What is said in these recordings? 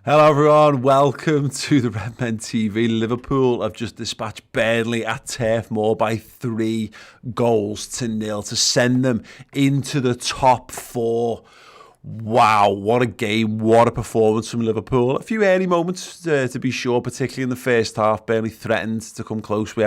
Hello everyone, welcome to the Redmen TV. Liverpool have just dispatched Burnley at Turf Moor by 3-0 to send them into the top four. Wow, what a game, what a performance from Liverpool. A few early moments to be sure, particularly in the first half. Burnley threatened to come close. We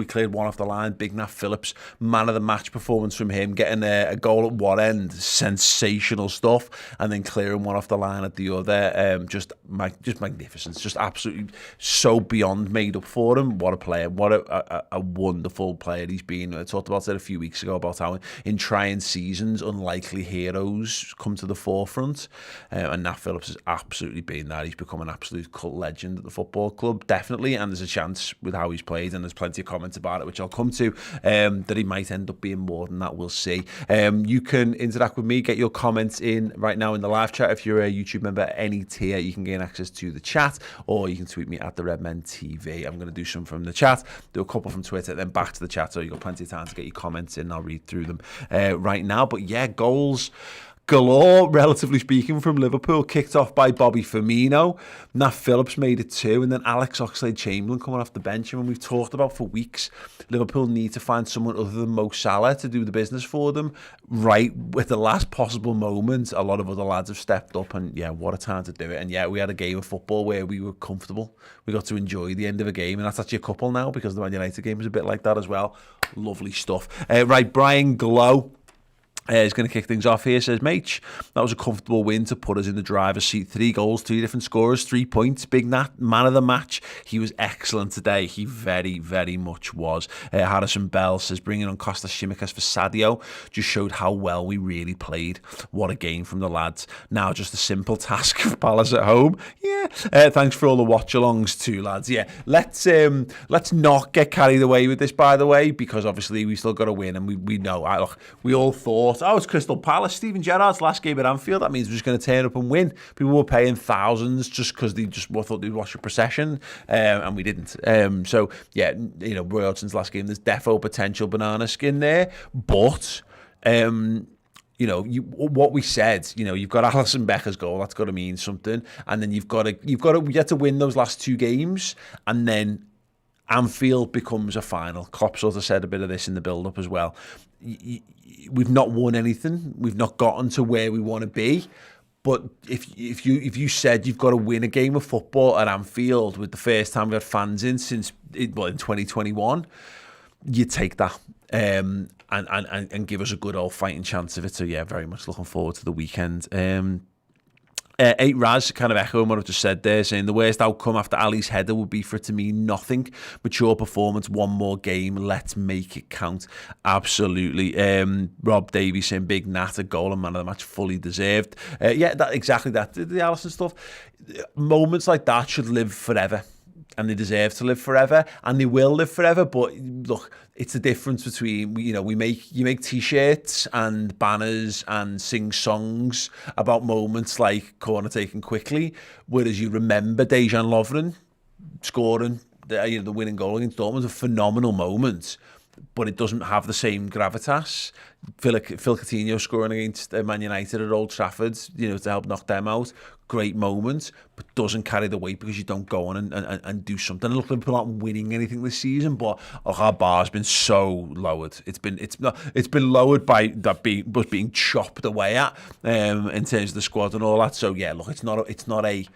cleared one off the line. Big Nat Phillips, man of the match performance from him, getting a goal at one end, sensational stuff, and then clearing one off the line at the other. Just magnificent, just absolutely so beyond made up for him. What a player, what a wonderful player he's been. I talked about it a few weeks ago about how in trying seasons, unlikely heroes come to the forefront, and Nat Phillips has absolutely been that. He's become an absolute cult legend at the football club, definitely, and there's a chance with how he's played, and there's plenty of comments about it, which I'll come to, that he might end up being more than that. We'll see. You can interact with me, get your comments in right now in the live chat. If you're a YouTube member at any tier, you can gain access to the chat, or you can tweet me at the Redmen TV. I'm going to do some from the chat, do a couple from Twitter, then back to the chat, so you've got plenty of time to get your comments in. I'll read through them right now. But yeah, goals galore, relatively speaking, from Liverpool. Kicked off by Bobby Firmino. Nat Phillips made it 2, and then Alex Oxlade-Chamberlain coming off the bench. And when we've talked about for weeks, Liverpool need to find someone other than Mo Salah to do the business for them. Right with the last possible moment, a lot of other lads have stepped up, and yeah, what a time to do it. And yeah, we had a game of football where we were comfortable. We got to enjoy the end of a game, and that's actually a couple now, because the Man United game was a bit like that as well. Lovely stuff. Right, Brian Glow is going to kick things off here. Says, mate, that was a comfortable win to put us in the driver's seat. 3 goals, 3 different scorers, 3 points. Big Nat, man of the match. He was excellent today. He very, very much was. Harrison Bell says, bringing on Costas Tsimikas for Sadio just showed how well we really played. What a game from the lads. Now just a simple task for Palace at home. Yeah. Thanks for all the watch-alongs too, lads. Yeah, let's not get carried away with this, by the way, because obviously we still got to win, and we know. Look, we all thought, oh, it's Crystal Palace, Steven Gerrard's last game at Anfield. That means we're just going to turn up and win. People were paying thousands just because they just thought they'd watch a procession, and we didn't. So yeah, Roy Hodgson's last game, there's defo potential banana skin there, but what we said, you've got Alisson Becker's goal, that's got to mean something, and then we had to win those last 2 games, and then Anfield becomes a final. Klopp sort of said a bit of this in the build-up as well. We've not won anything. We've not gotten to where we want to be. But if you said you've got to win a game of football at Anfield with the first time we've had fans in since in 2021, you take that and give us a good old fighting chance of it. So yeah, very much looking forward to the weekend. 8 Raz kind of echoing what I've just said there, saying the worst outcome after Ali's header would be for it to mean nothing. Mature performance, one more game, let's make it count. Absolutely. Rob Davies saying big Nat, a goal and man of the match, fully deserved. Exactly that. The Alisson stuff. Moments like that should live forever. And they deserve to live forever, and they will live forever. But look, it's the difference between you make T-shirts and banners and sing songs about moments like corner taken quickly, whereas you remember Dejan Lovren scoring the winning goal against Dortmund, a phenomenal moment, but it doesn't have the same gravitas. Phil Coutinho scoring against Man United at Old Trafford, to help knock them out. Great moment, but doesn't carry the weight because you don't go on and do something. Look, Liverpool aren't winning anything this season, but our bar's been so lowered. It's been lowered by that being chopped away at in terms of the squad and all that. So yeah, look, it's not the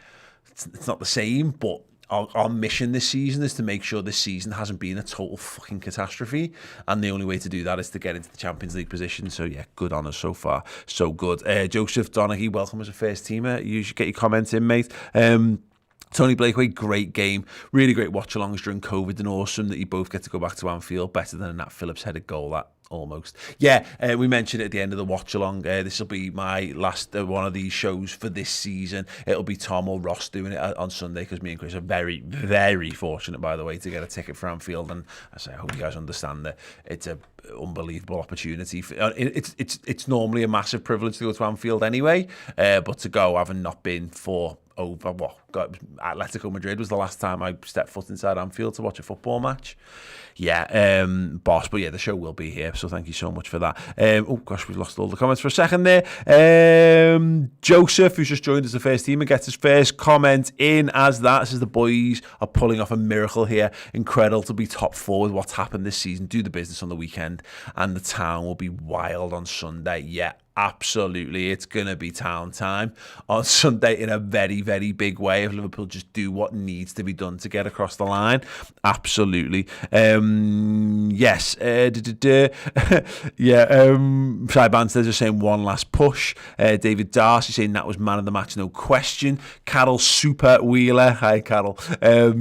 same, but our mission this season is to make sure this season hasn't been a total fucking catastrophe, and the only way to do that is to get into the Champions League position. So yeah, good on us so far, so good. Joseph Donaghy, welcome as a first teamer. You should get your comments in, mate. Tony Blakeway, great game. Really great watch-alongs during COVID, and awesome that you both get to go back to Anfield. Better than a Nat Phillips headed goal, that almost. Yeah, we mentioned it at the end of the watch-along. This will be my last one of these shows for this season. It'll be Tom or Ross doing it on Sunday, because me and Chris are very, very fortunate, by the way, to get a ticket for Anfield. And I hope you guys understand that it's a unbelievable opportunity. It's normally a massive privilege to go to Anfield anyway, but to go having not been for over Atletico Madrid was the last time I stepped foot inside Anfield to watch a football match. Yeah, boss. But yeah, the show will be here, so thank you so much for that. Oh gosh, we've lost all the comments for a second there. Joseph, who's just joined as the first teamer, gets his first comment in as that. Says the boys are pulling off a miracle here. Incredible to be top four with what's happened this season. Do the business on the weekend, and the town will be wild on Sunday. Yeah. Absolutely, it's going to be town time on Sunday in a very, very big way if Liverpool just do what needs to be done to get across the line. Absolutely. Yes. Shy Bansters are saying one last push. David Darcy saying that was man of the match, no question. Carol Super Wheeler, hi Carol,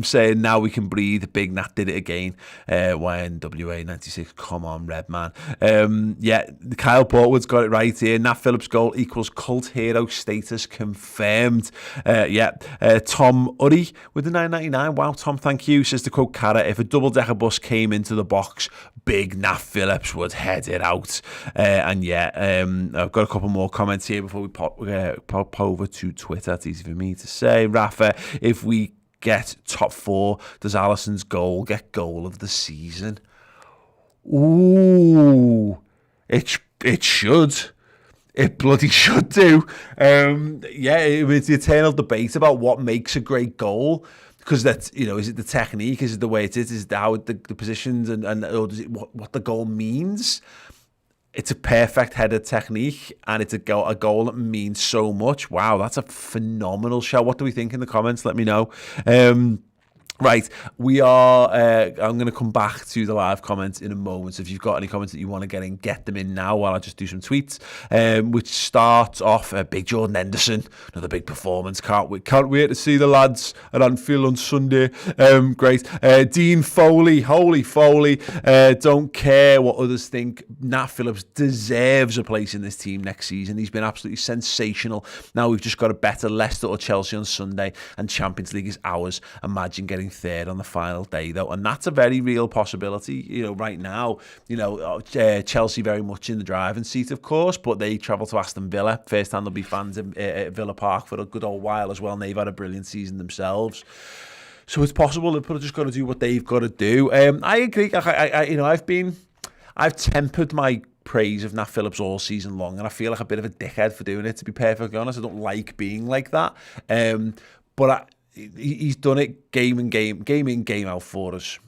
saying now we can breathe. Big Nat did it again. YNWA 96, come on, Redman. Kyle Portwood's got it right here. Nat Phillips goal equals cult hero status confirmed. Tom Uddy with the 9.99. Wow, Tom, thank you. Says to quote Cara, if a double-decker bus came into the box, big Nat Phillips would head it out. I've got a couple more comments here before we pop over to Twitter. It's easy for me to say. Rafa, if we get top four, does Alisson's goal get goal of the season? Ooh, it should. It bloody should do. It's the eternal debate about what makes a great goal. Because that's, is it the technique? Is it the way it is? Is it how the positions and or does it what the goal means? It's a perfect header technique, and it's a goal that means so much. Wow, that's a phenomenal show. What do we think in the comments? Let me know. Right, we are, I'm going to come back to the live comments in a moment. So if you've got any comments that you want to get in, get them in now while I just do some tweets, which starts off, Big Jordan Henderson, another big performance. Can't wait to see the lads at Anfield on Sunday. Great. Dean Foley, holy Foley, don't care what others think. Nat Phillips deserves a place in this team next season. He's been absolutely sensational. Now we've just got a better Leicester or Chelsea on Sunday, and Champions League is ours. Imagine getting third on the final day, though, and that's a very real possibility. Right now, Chelsea very much in the driving seat, of course, but they travel to Aston Villa. First time there'll be fans at Villa Park for a good old while as well, and they've had a brilliant season themselves. So it's possible Liverpool have just got to do what they've got to do. I agree. I've tempered my praise of Nat Phillips all season long, and I feel like a bit of a dickhead for doing it, to be perfectly honest. I don't like being like that, but he's done it game in, game out for us.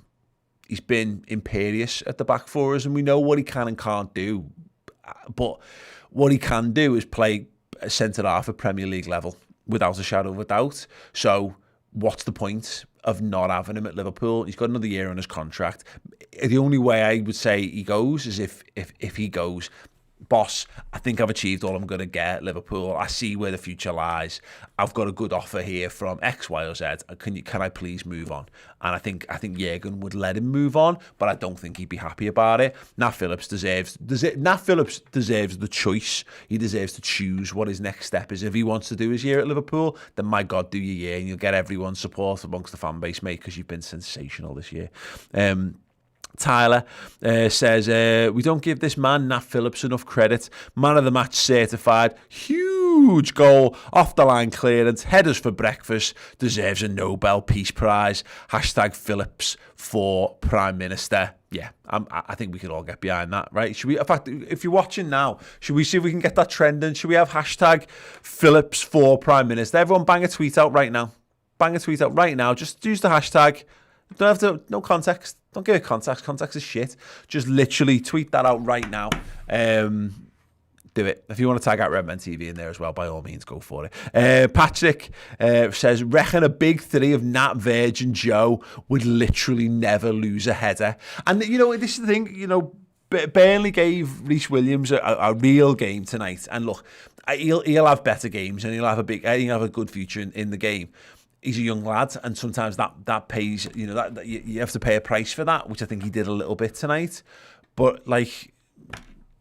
He's been imperious at the back for us, and we know what he can and can't do. But what he can do is play a centre-half at Premier League level without a shadow of a doubt. So what's the point of not having him at Liverpool? He's got another year on his contract. The only way I would say he goes is if he goes, boss, I think I've achieved all I'm going to get at Liverpool. I see where the future lies. I've got a good offer here from X, Y, or Z. Can I please move on? And I think Jurgen would let him move on, but I don't think he'd be happy about it. Nat Phillips deserves the choice. He deserves to choose what his next step is. If he wants to do his year at Liverpool, then my God, do your year, and you'll get everyone's support amongst the fan base, mate, because you've been sensational this year. Tyler says, we don't give this man, Nat Phillips, enough credit. Man of the match certified. Huge goal. Off the line clearance. Headers for breakfast. Deserves a Nobel Peace Prize. Hashtag Phillips for Prime Minister. Yeah, I think we could all get behind that, right? Should we? In fact, if you're watching now, should we see if we can get that trending? Should we have hashtag Phillips for Prime Minister? Everyone bang a tweet out right now. Bang a tweet out right now. Just use the hashtag. Don't have to, no context. Don't give it context. Context is shit. Just literally tweet that out right now. Do it. If you want to tag out Redmen TV in there as well, by all means, go for it. Patrick says, reckon a big three of Nat, Virgin, Joe would literally never lose a header. And, this is the thing, Burnley gave Reece Williams a real game tonight. And look, he'll have better games, and he'll have a good future in the game. He's a young lad, and sometimes that pays, that you have to pay a price for that, which I think he did a little bit tonight. But,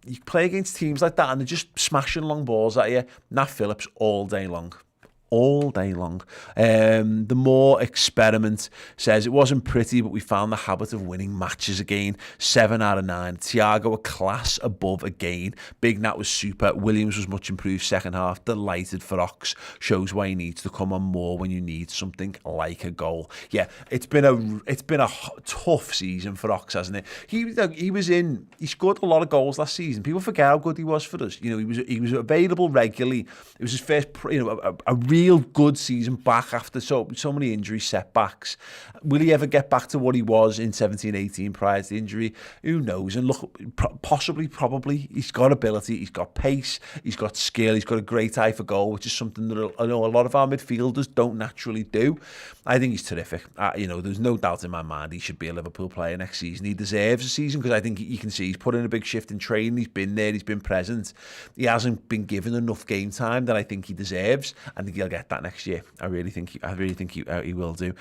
you play against teams like that, and they're just smashing long balls at you. Nat Phillips all day long. all day long. The More Experiment says, it wasn't pretty, but we found the habit of winning matches again. 7 out of 9. Thiago a class above again. Big Nat was super. Williams was much improved second half. Delighted for Ox. Shows why he needs to come on more when you need something like a goal. Yeah, it's been a tough season for Ox, hasn't it? He scored a lot of goals last season. People forget how good he was for us. You know, he was available regularly. It was his first, a real good season back after so many injury setbacks. Will he ever get back to what he was in 17-18 prior to the injury? Who knows? And look, probably, he's got ability, he's got pace, he's got skill, he's got a great eye for goal, which is something that I know a lot of our midfielders don't naturally do. I think he's terrific. There's no doubt in my mind he should be a Liverpool player next season. He deserves a season because I think you can see he's put in a big shift in training. He's been there, he's been present. He hasn't been given enough game time that I think he deserves. I think he'll get that next year. I really think he will do.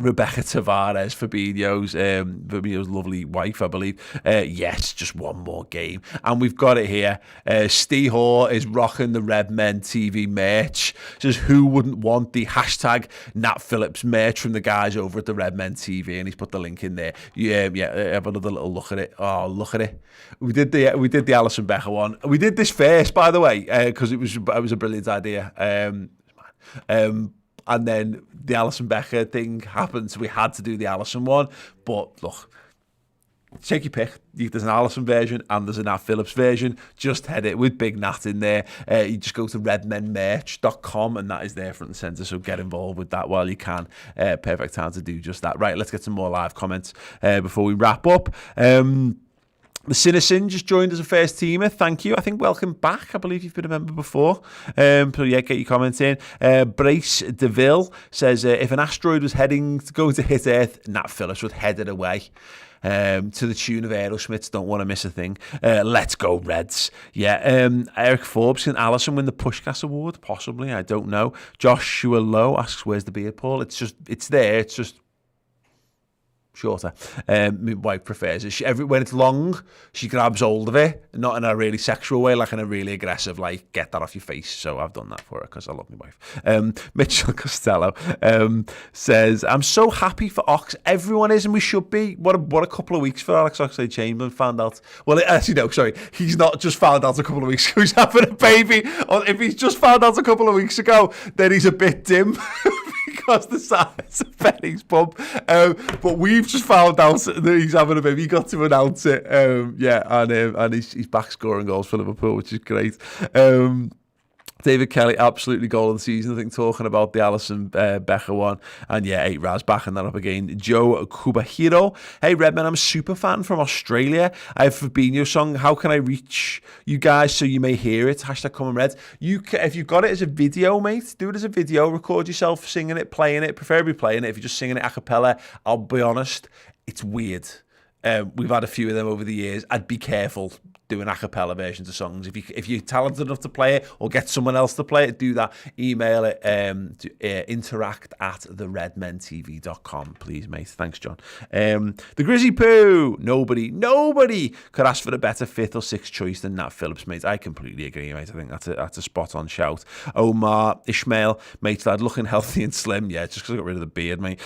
Rebecca Tavares, Fabinho's lovely wife, I believe. Yes, just one more game. And we've got it here. Steve Hoare is rocking the Redmen TV merch. Says, who wouldn't want the hashtag Nat Phillips merch from the guys over at the Redmen TV? And he's put the link in there. Yeah, have another little look at it. Oh, look at it. We did the Alison Becker one. We did this first, by the way, because it was a brilliant idea. And then the Alison Becker thing happened, so we had to do the Alison one. But look, take your pick. There's an Alison version and there's a Nat Phillips version. Just head it with Big Nat in there. You just go to redmenmerch.com and that is there front and centre, so get involved with that while you can. Perfect time to do just that. Right, let's get some more live comments before we wrap up. The Citizen just joined as a first teamer. Thank you. I think welcome back. I believe you've been a member before. So yeah, get your comments in. Brace DeVille says, if an asteroid was going to hit Earth, Nat Phillips would head it away. To the tune of Aerosmith's Don't Want to Miss a Thing. Let's go Reds. Yeah. Eric Forbes, can Alisson win the Pushcas Award? Possibly. I don't know. Joshua Lowe asks, where's the beard, Paul? It's there. It's just shorter. My wife prefers it. When it's long, she grabs hold of it, not in a really sexual way, like in a really aggressive, like, get that off your face. So I've done that for her because I love my wife. Mitchell Costello says, I'm so happy for Ox. Everyone is, and we should be. What a couple of weeks for Alex Oxlade-Chamberlain. Found out. Well, actually, no, sorry. He's not just found out a couple of weeks ago he's having a baby. Or if he's just found out a couple of weeks ago, then he's a bit dim. Because the size of Benny's bump. But we've just found out that he's having a baby. He got to announce it. And he's back scoring goals for Liverpool, which is great. David Kelly, absolutely goal of the season, I think, talking about the Alison Becker one. And yeah, 8 Raz backing that up again. Joe Kubahiro. Hey, Redmen, I'm a super fan from Australia. I have Fabinho song. How can I reach you guys so you may hear it? Hashtag Come on Reds. If you've got it as a video, mate, do it as a video. Record yourself singing it, playing it, preferably playing it. If you're just singing it a cappella, I'll be honest, it's weird. We've had a few of them over the years. I'd be careful doing a cappella versions of songs. If you're talented enough to play it or get someone else to play it, do that. Email it to interact@theredmentv.com, please, mate. Thanks, John. The Grizzy Poo. Nobody could ask for a better 5th or 6th choice than Nat Phillips, mate. I completely agree, mate. I think that's a spot-on shout. Omar Ishmael, mate, lad, looking healthy and slim. Yeah, just because I got rid of the beard, mate.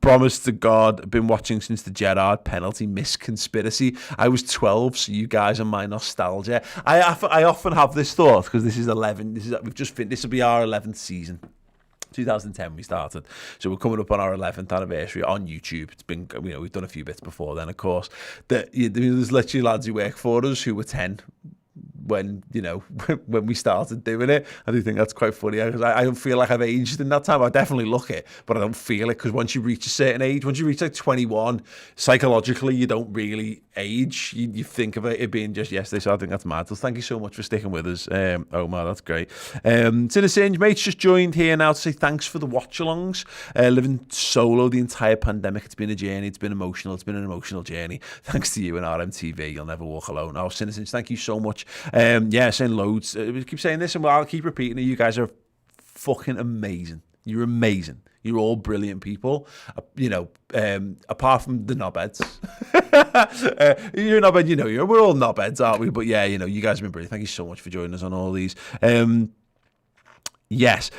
Promise to God, been watching since the Gerrard penalty miss conspiracy. I was 12, so you guys are my nostalgia. I often have this thought because this is 11. This will be our 11th season. 2010 we started, so we're coming up on our 11th anniversary on YouTube. It's been, we've done a few bits before then, of course. There's literally lads who work for us who were 10 when we started doing it. I do think that's quite funny because I don't feel like I've aged in that time. I definitely look it, but I don't feel it because once you reach a certain age, once you reach like 21, psychologically you don't really age. You think of it being just yesterday, so I think that's mad. So thank you so much for sticking with us, Omar. That's great. Singe, mate's just joined here now to say thanks for the watch-alongs. Living solo the entire pandemic. It's been a journey. It's been emotional. It's been an emotional journey. Thanks to you and RMTV. You'll never walk alone. Oh, Singe, thank you so much. Saying loads. We keep saying this and I'll keep repeating it. You guys are fucking amazing. You're amazing. You're all brilliant people. Apart from the knobheads. You're a knobhead, we're all knobheads, aren't we? But yeah, you guys have been brilliant. Thank you so much for joining us on all these. Yes.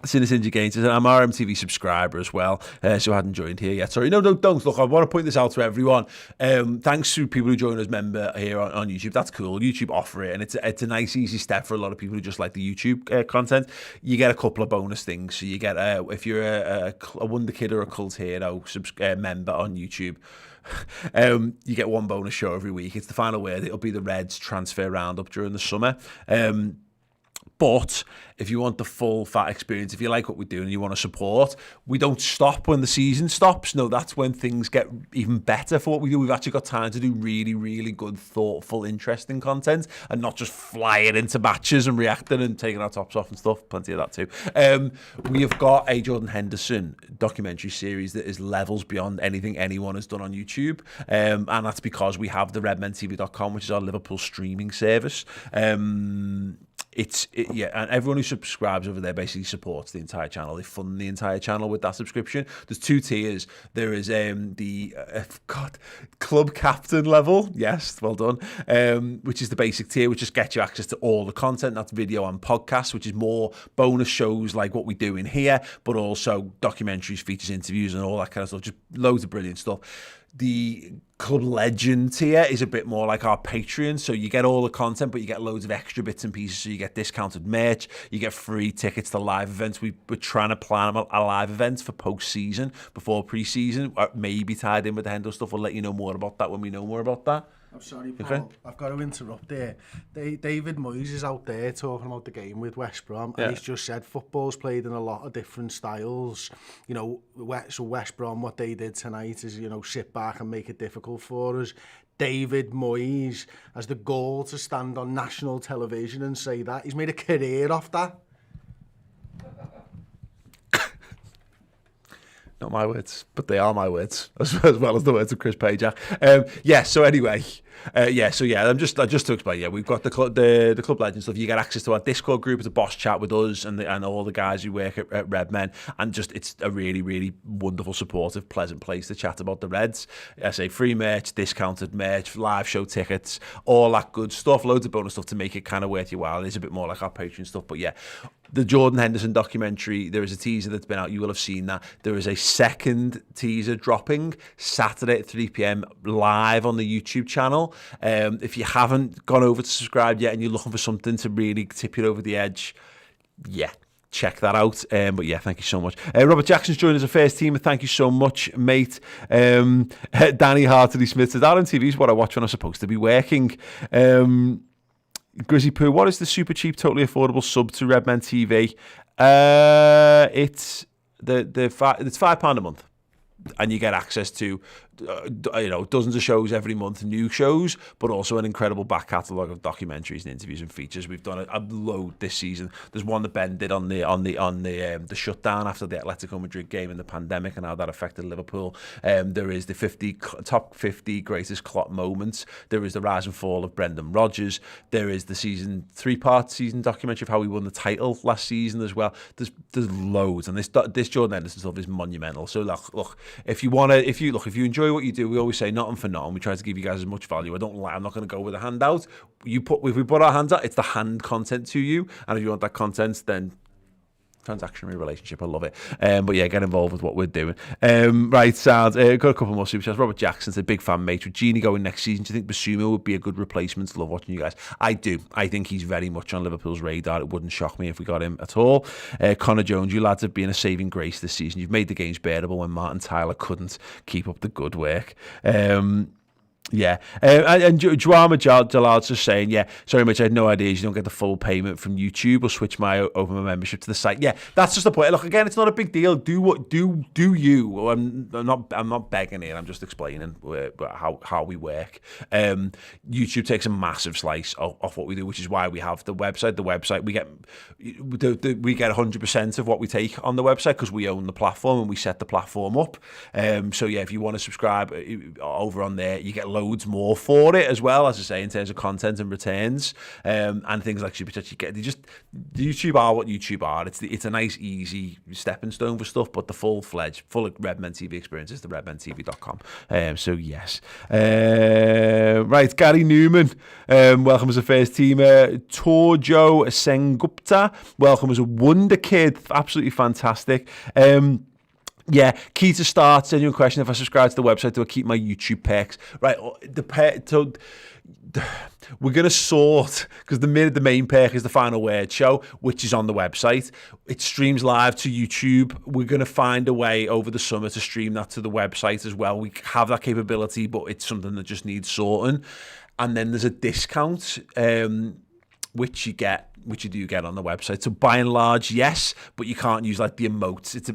Synergy Games. I'm RMTV subscriber as well, so I hadn't joined here yet. Sorry, no, don't. Look, I want to point this out to everyone. Thanks to people who join as member here on YouTube. That's cool. YouTube offer it, and it's a nice, easy step for a lot of people who just like the YouTube content. You get a couple of bonus things. So you get, if you're a Wonder Kid or a Cult Hero member on YouTube, you get one bonus show every week. It's the final word. It'll be the Reds transfer roundup during the summer. But if you want the full fat experience, if you like what we do and you want to support, we don't stop when the season stops. No, that's when things get even better for what we do. We've actually got time to do really, really good, thoughtful, interesting content and not just flying into matches and reacting and taking our tops off and stuff. Plenty of that too. We have got a Jordan Henderson documentary series that is levels beyond anything anyone has done on YouTube. And that's because we have the redmentv.com, which is our Liverpool streaming service. Yeah, and everyone who subscribes over there basically supports the entire channel. They fund the entire channel with that subscription. There's two tiers. There is the club captain level. Yes, well done. Which is the basic tier, which just gets you access to all the content. That's video and podcasts, which is more bonus shows like what we do in here, but also documentaries, features, interviews, and all that kind of stuff. Just loads of brilliant stuff. The Club Legend tier is a bit more like our Patreon, so you get all the content, but you get loads of extra bits and pieces. So you get discounted merch, you get free tickets to live events. We're trying to plan a live event for post-season, before pre-season, maybe tied in with the Hendo stuff. We'll let you know more about that when we know more about that. I'm sorry, Paul. Okay. I've got to interrupt there. David Moyes is out there talking about the game with West Brom, and he's just said football's played in a lot of different styles. You know, so West Brom, what they did tonight is, you know, sit back and make it difficult for us. David Moyes has the goal to stand on national television and say that. He's made a career off that. Not my words, but they are my words, as well as the words of Chris Pajak. So anyway, I'm just to explain. Yeah, we've got the Club Legend stuff. You get access to our Discord group. It's a boss chat with us and all the guys who work at Redmen, and just it's a really, really wonderful, supportive, pleasant place to chat about the Reds. I say free merch, discounted merch, live show tickets, all that good stuff. Loads of bonus stuff to make it kind of worth your while. It's a bit more like our Patreon stuff, but yeah. The Jordan Henderson documentary, there is a teaser that's been out. You will have seen that. There is a second teaser dropping Saturday at 3 p.m. live on the YouTube channel. If you haven't gone over to subscribe yet and you're looking for something to really tip you over the edge, yeah, check that out. But yeah, thank you so much. Robert Jackson's joined as a first teamer. Thank you so much, mate. Danny Hartley-Smith says, RMTV is what I watch when I'm supposed to be working. Grizzy Poo, what is the super cheap, totally affordable sub to Redmen TV? It's it's £5 a month, and you get access to dozens of shows every month, new shows, but also an incredible back catalogue of documentaries and interviews and features. We've done a load this season. There's one that Ben did on the shutdown after the Atletico Madrid game in the pandemic and how that affected Liverpool. There is the top 50 greatest Klopp moments. There is the rise and fall of Brendan Rodgers. There is the three-part season documentary of how we won the title last season as well. There's loads, and this Jordan Henderson stuff is monumental. So look, if you enjoy what you do, we always say nothing for nothing. We try to give you guys as much value. I'm not going to go with a handout. If we put our hands out, it's the hand content to you, and if you want that content, then transactionary relationship. I love it. But yeah, get involved with what we're doing. Right, sounds. Got a couple more super chats. Robert Jackson said, big fan, mate. With Gini going next season, do you think Basuma would be a good replacement? Love watching you guys. I do. I think he's very much on Liverpool's radar. It wouldn't shock me if we got him at all. Connor Jones, you lads have been a saving grace this season. You've made the games bearable when Martin Tyler couldn't keep up the good work. Yeah, and Juama Jalad's just saying, yeah, sorry Mitch, I had no idea you don't get the full payment from YouTube or switch over my membership to the site. Yeah, that's just the point. Look, again, it's not a big deal. Do you? I'm not begging it. I'm just explaining how we work. YouTube takes a massive slice off what we do, which is why we have the website. The website we get 100% of what we take on the website because we own the platform and we set the platform up. So yeah, if you want to subscribe over on there, you get loads more for it as well, as I say, in terms of content and returns, and things like Super Chat. YouTube are what YouTube are. It's a nice, easy stepping stone for stuff, but the full-fledged, full Redmen TV experience is the redmentv.com. So yes. Right, Gary Newman, welcome as a first teamer. Torjo Sengupta, welcome as a wonder kid. Absolutely fantastic. Yeah, key to start. Genuine question: if I subscribe to the website, do I keep my YouTube perks? Right, we're going to sort, because the main perk is the Final Word show, which is on the website. It streams live to YouTube. We're going to find a way over the summer to stream that to the website as well. We have that capability, but it's something that just needs sorting. And then there's a discount, which you do get on the website. So by and large, yes, but you can't use like the emotes. It's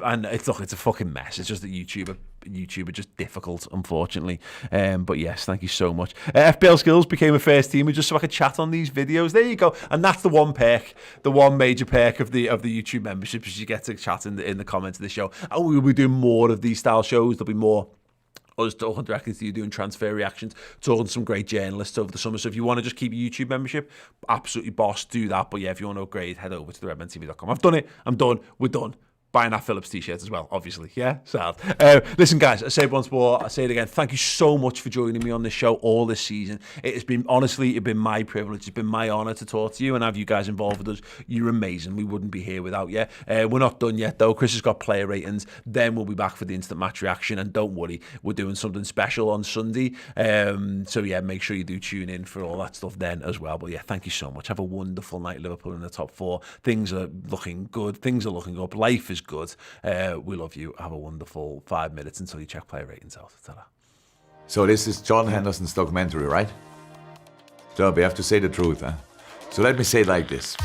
a fucking mess. It's just that YouTube are just difficult, unfortunately. But yes, thank you so much. FPL Skills became a first teamer just so I could chat on these videos. There you go. And that's the one perk, the one major perk of the YouTube membership, is you get to chat in the comments of the show. And we will be doing more of these style shows. There'll be more us talking directly to you, doing transfer reactions, talking to some great journalists over the summer. So if you want to just keep your YouTube membership, absolutely boss, do that. But yeah, if you want to upgrade, head over to the redmentv.com. I've done it. I'm done. We're done. Buying that Phillips t-shirt as well, obviously. Yeah, sad. Listen, guys, I say it once more, I say it again. Thank you so much for joining me on this show all this season. It's been my privilege. It's been my honour to talk to you and have you guys involved with us. You're amazing. We wouldn't be here without you. We're not done yet, though. Chris has got player ratings. Then we'll be back for the instant match reaction. And don't worry, we're doing something special on Sunday. So yeah, make sure you do tune in for all that stuff then as well. But yeah, thank you so much. Have a wonderful night, Liverpool in the top 4. Things are looking good. Things are looking up. Life is good. We love you. Have a wonderful 5 minutes until you check player ratings out. Ta-da. So this is John Henderson's documentary, right? So we have to say the truth, huh? So let me say it like this.